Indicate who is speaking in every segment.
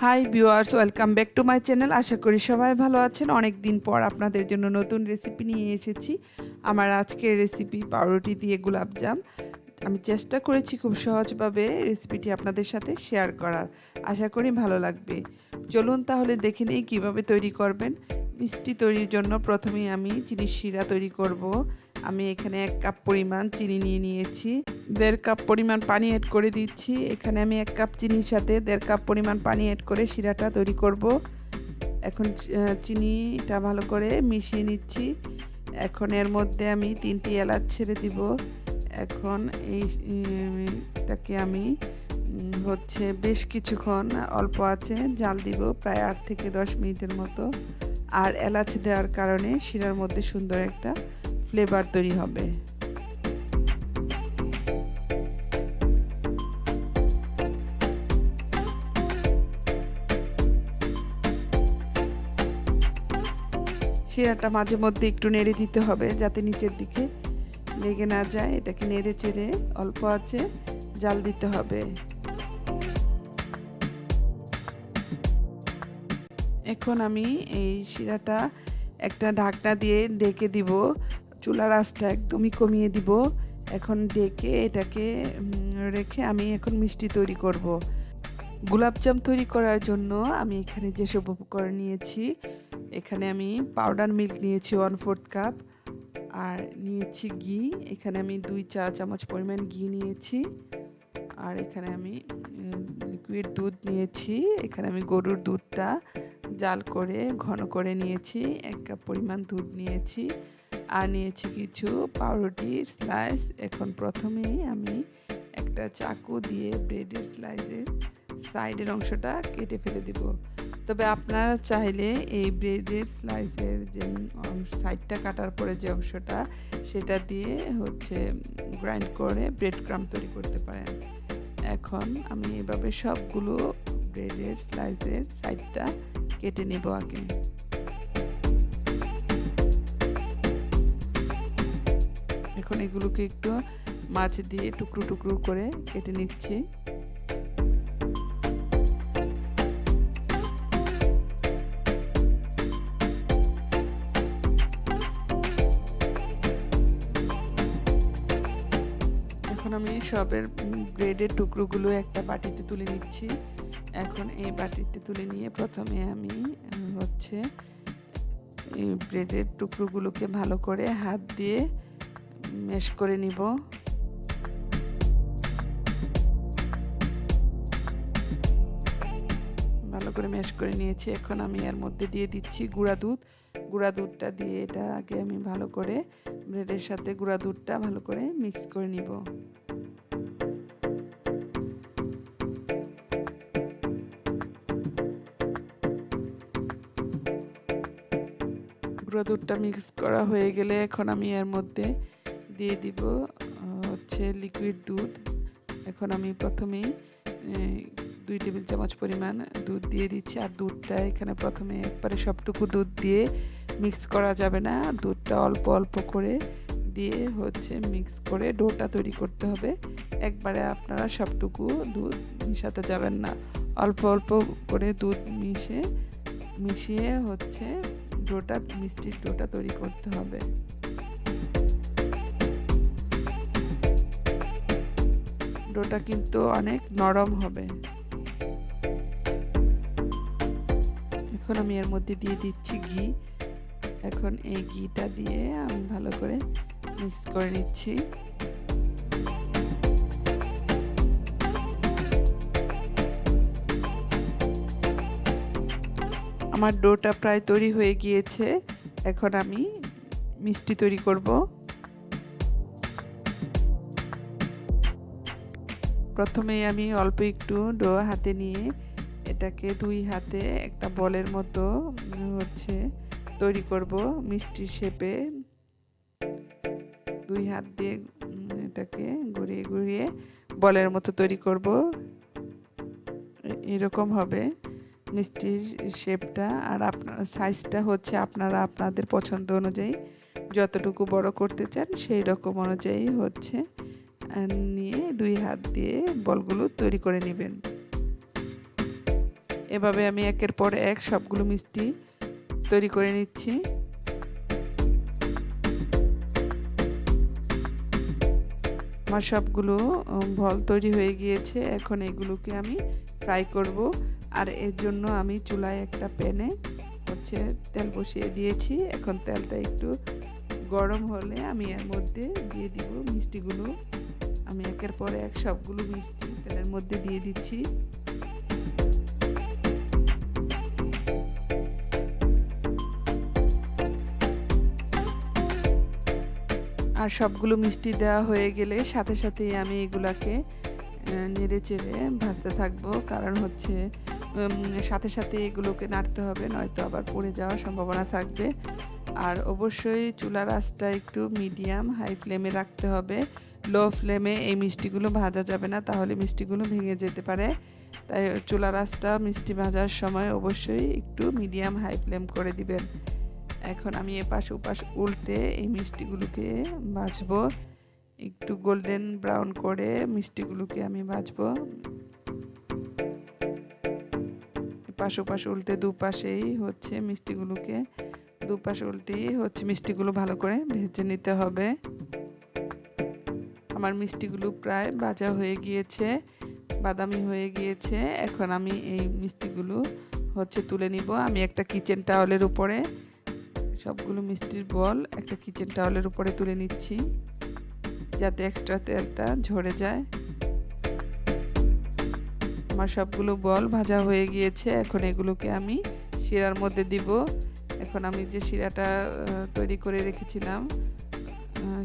Speaker 1: High viewers, welcome back to my channel. আশা করি সবাই ভালো আছেন। অনেক দিন পর আপনাদের জন্য নতুন রেসিপি নিয়ে এসেছি। আমার আজকের রেসিপি পাউরুটি দিয়ে গোলাপজাম। আমি চেষ্টা করেছি খুব সহজভাবে রেসিপিটি আপনাদের সাথে শেয়ার করার। আশা করি ভালো লাগবে। চলুন তাহলে দেখে নিই কীভাবে তৈরি করবেন। মিষ্টি তৈরির জন্য প্রথমেই আমি চিনির শিরা তৈরি করব। আমি এখানে 1 কাপ পরিমাণ চিনি নিয়ে নিয়েছি। 1.5 কাপ পরিমাণ পানি অ্যাড করে দিচ্ছি। এখানে আমি 1 কাপ চিনির সাথে 1.5 কাপ পরিমাণ পানি অ্যাড করে শিরাটা তৈরি করব। এখন চিনিটা ভালো করে মিশিয়ে নিচ্ছি। এখন এর মধ্যে আমি 3টি এলাচ ছেড়ে দিব। এখন এইটাকে আমি বেশ কিছুক্ষণ অল্প আঁচে জাল দিব, প্রায় 8 থেকে 10 মিনিটের মতো। আর এলাচ দেওয়ার কারণে শিরার মধ্যে সুন্দর একটা ফ্লেভার তৈরি হবে। শিরাটা মাঝে মধ্যে একটু নেড়ে দিতে হবে যাতে নিচের দিকে লেগে না যায়। এটাকে নেড়ে চেড়ে অল্প আঁচে জাল দিতে হবে। এখন আমি এই শিরাটা একটা ঢাকনা দিয়ে ঢেকে দিব। চুলার আঁচটা একদমই কমিয়ে দিব। এখন ঢেকে এটাকে রেখে আমি এখন মিষ্টি তৈরি করব। গোলাপজাম তৈরি করার জন্য আমি এখানে যেসব উপকরণ নিয়েছি, এখানে আমি পাউডার মিল্ক নিয়েছি 1/4 কাপ, আর নিয়েছি ঘি। এখানে আমি 2 চা চামচ পরিমাণ ঘি নিয়েছি। আর এখানে আমি লিকুইড দুধ নিয়েছি। এখানে আমি গরুর দুধটা জাল করে ঘন করে নিয়েছি। 1 কাপ পরিমাণ দুধ নিয়েছি। আর নিয়েছি কিছু পাউরুটির স্লাইস। এখন প্রথমেই আমি একটা চাকু দিয়ে ব্রেডের স্লাইসের সাইডের অংশটা কেটে ফেলে দেব। তবে আপনারা চাইলে এই ব্রেডের স্লাইসের যে সাইডটা কাটার পরে যে অংশটা, সেটা দিয়ে গ্রাইন্ড করে ব্রেড ক্রাম্ব তৈরি করতে পারেন। এখন আমি এভাবে সবগুলো ব্রেডের স্লাইসের সাইডটা কেটে নেব আগে। এখন এগুলোকে একটু মাছ দিয়ে টুকরো টুকরো করে কেটে নিচ্ছি। এখন আমি সবের ব্রেডের টুকরোগুলো একটা বাটিতে তুলে নিচ্ছি। এখন এই বাটিতে তুলে নিয়ে প্রথমে আমি এই ব্রেডের টুকরোগুলোকে ভালো করে হাত দিয়ে ম্যাশ করে নিব। ভালো করে ম্যাশ করে নিয়েছি। এখন আমি এর মধ্যে দিয়ে দিচ্ছি গুঁড়া দুধ। গুঁড়া দুধটা দিয়ে এটা আগে আমি ভালো করে ব্রেডের সাথে গুঁড়া দুধটা ভালো করে মিক্স করে নিব। গুঁড়া দুধটা মিক্স করা হয়ে গেলে এখন আমি এর মধ্যে দিয়ে দিব লিকুইড দুধ। এখন আমি প্রথমেই 2 টেবিল চামচ পরিমাণ দুধ দিয়ে দিচ্ছি। আর দুধটা এখানে প্রথমে একবারে সবটুকু দুধ দিয়ে মিক্স করা যাবে না। দুধটা অল্প অল্প করে দিয়ে মিক্স করে ডোটা তৈরি করতে হবে। একবারে আপনারা সবটুকু দুধ মিশাতে যাবেন না। অল্প অল্প করে দুধ মিশিয়ে মিষ্টির ডোটা তৈরি করতে হবে। ডোটা কিন্তু অনেক নরম হবে। এখন আমি এর মধ্যে দিয়ে দিচ্ছি ঘি। এখন এই ঘিটা দিয়ে আমি ভালো করে মিক্স করে নিচ্ছি। আমার ডোটা প্রায় তৈরি হয়ে গিয়েছে। এখন আমি মিষ্টি তৈরি করব। প্রথমেই আমি অল্প একটু ডো হাতে নিয়ে এটাকে 2 হাতে একটা বলের মতো তৈরি করব মিষ্টির শেপে। 2 হাত দিয়ে এটাকে ঘুরিয়ে ঘুরিয়ে বলের মতো তৈরি করব। এরকম হবে মিষ্টির শেপটা। আর আপনার সাইজটা আপনারা আপনাদের পছন্দ অনুযায়ী যতটুকু বড় করতে চান সেই রকম অনুযায়ী নিয়ে 2 হাত দিয়ে বলগুলো তৈরি করে নেবেন। এভাবে আমি একের পর এক সবগুলো মিষ্টি তৈরি করে নিচ্ছি। আমার সবগুলো বল তৈরি হয়ে গিয়েছে। এখন এগুলোকে আমি ফ্রাই করব। আর এর জন্য আমি চুলায় একটা প্যানে তেল বসিয়ে দিয়েছি। এখন তেলটা একটু গরম হলে আমি এর মধ্যে দিয়ে দিব মিষ্টিগুলো। আমি একের পর এক সবগুলো মিষ্টি তেলের মধ্যে দিয়ে দিচ্ছি। আর সবগুলো মিষ্টি দেওয়া হয়ে গেলে সাথে সাথেই আমি এগুলাকে নেড়ে চেড়ে ভাজতে থাকবো, কারণ সাথে সাথে এগুলোকে নাড়তে হবে, নয়তো আবার পুড়ে যাওয়ার সম্ভাবনা থাকবে। আর অবশ্যই চুলার আঁচটা একটু মিডিয়াম হাই ফ্লেমে রাখতে হবে। লো ফ্লেমে এই মিষ্টিগুলো ভাজা যাবে না, তাহলে মিষ্টিগুলো ভেঙে যেতে পারে। তাই চুলার আঁচটা মিষ্টি ভাজার সময় অবশ্যই একটু মিডিয়াম হাই ফ্লেম করে দিবেন। এখন আমি এপাশ ওপাশ উল্টে এই মিষ্টিগুলোকে ভাজবো। একটু গোল্ডেন ব্রাউন করে মিষ্টিগুলোকে আমি ভাজবো। এপাশ ওপাশ উল্টে দুপাশেই মিষ্টিগুলোকে দুপাশে উল্টেই মিষ্টিগুলো ভালো করে ভেজে নিতে হবে। আমার মিষ্টিগুলো প্রায় ভাজা হয়ে গিয়েছে, বাদামি হয়ে গিয়েছে। এখন আমি এই মিষ্টিগুলো তুলে নিব। আমি একটা কিচেন টাওয়ালের উপরে সবগুলো মিষ্টির বল একটা কিচেন টাওয়ালের উপরে তুলে নিচ্ছি, যাতে এক্সট্রা তেলটা ঝরে যায়। আমার সবগুলো বল ভাজা হয়ে গিয়েছে। এখন এগুলোকে আমি শিরার মধ্যে দিব। এখন আমি যে শিরাটা তৈরি করে রেখেছিলাম,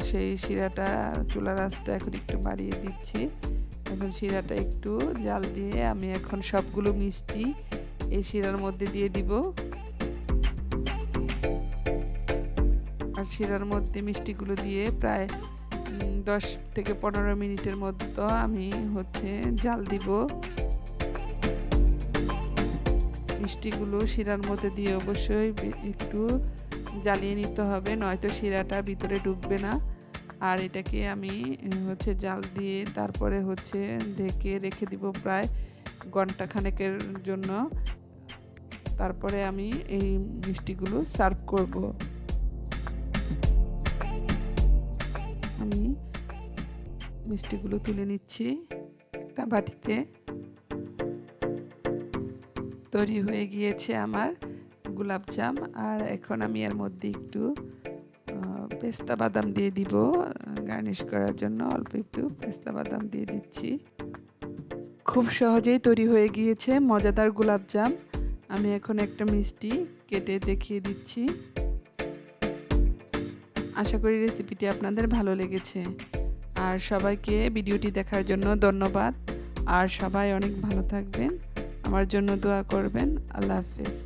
Speaker 1: সেই শিরাটা চুলার আঁচটা এখন একটু বাড়িয়ে দিচ্ছি। এখন শিরাটা একটু জাল দিয়ে আমি এখন সবগুলো মিষ্টি এই শিরার মধ্যে দিয়ে দিব। আর শিরার মধ্যে মিষ্টিগুলো দিয়ে প্রায় 10 থেকে 15 মিনিটের মতো আমি জাল দিব। মিষ্টিগুলো শিরার মধ্যে দিয়ে অবশ্যই একটু জ্বালিয়ে নিতে হবে, নয়তো শিরাটা ভিতরে ঢুকবে না। আর এটাকে আমি জাল দিয়ে তারপরে ঢেকে রেখে দিব প্রায় ঘন্টা খানেকের জন্য। তারপরে আমি এই মিষ্টিগুলো সার্ভ করব। আমি মিষ্টিগুলো তুলে নিচ্ছি একটা বাটিতে। তৈরি হয়ে গিয়েছে আমার গোলাপজাম। আর এখন আমি এর মধ্যে একটু পেস্তা বাদাম দিয়ে দিব, গার্নিশ করার জন্য অল্প একটু পেস্তা বাদাম দিয়ে দিচ্ছি। খুব সহজেই তৈরি হয়ে গিয়েছে মজাদার গোলাপজাম। আমি এখন একটা মিষ্টি কেটে দেখিয়ে দিচ্ছি। আশা করি রেসিপিটি আপনাদের ভালো লেগেছে। আর সবাইকে ভিডিওটি দেখার জন্য ধন্যবাদ। আর সবাই অনেক ভালো থাকবেন, আমার জন্য দোয়া করবেন। আল্লাহ হাফেজ।